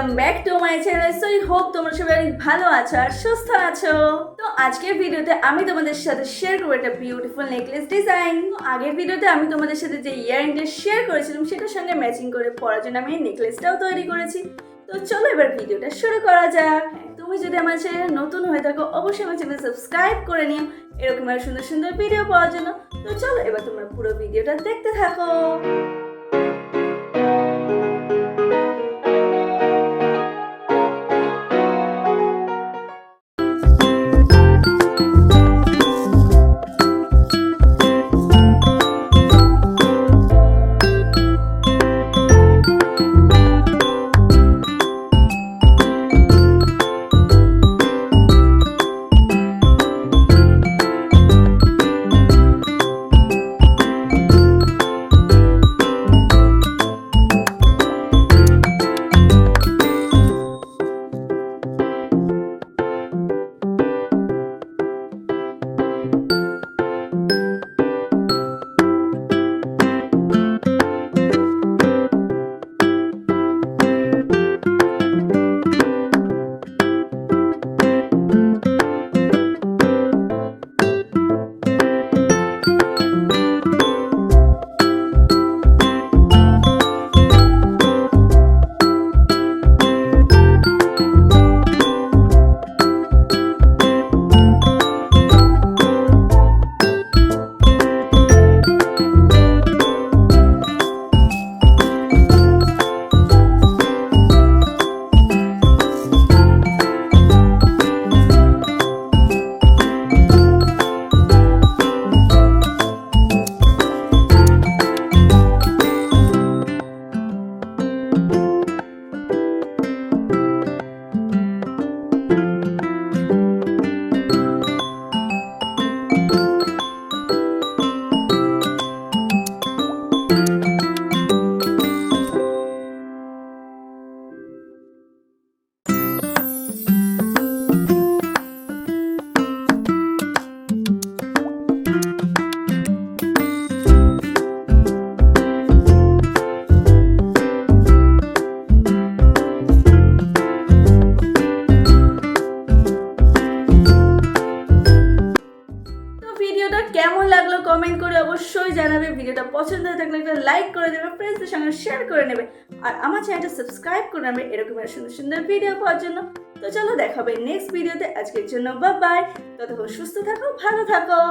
Welcome back to my channel. So I hope তোমরা সবাই অনেক ভালো আছো আর সুস্থ আছো। তো আজকের ভিডিওতে আমি তোমাদের সাথে শেয়ার করব একটা বিউটিফুল নেকলেস ডিজাইন। আগের ভিডিওতে আমি তোমাদের সাথে যে ইয়াররিংটা শেয়ার করেছিলাম সেটার সঙ্গে ম্যাচিং করে পরার জন্য আমি এই নেকলেসটাও তৈরি করেছি। তো চলো এবার ভিডিওটা শুরু করা যাক। তুমি যদি আমার চ্যানেলে নতুন হয়ে থাকো অবশ্যই আমার চ্যানেল সাবস্ক্রাইব করে নিও এরকম আর সুন্দর সুন্দর ভিডিও পাওয়ার জন্য। তো চলো এবার তোমরা পুরো ভিডিওটা দেখতে থাকো। ভিডিওটা কেমন লাগলো কমেন্ট করে অবশ্যই জানাবে। ভিডিওটা পছন্দ হয়ে থাকলে একটা লাইক করে দেবে, ফ্রেন্ডসদের সঙ্গে শেয়ার করে নেবে আর আমার চ্যানেলটা সাবস্ক্রাইব করে নেবে এরকম সুন্দর সুন্দর ভিডিও পাওয়ার জন্য। তো চলো দেখা হবে নেক্সট ভিডিওতে। আজকের জন্য বাই বাই। ততক্ষণ সুস্থ থাকো, ভালো থাকো।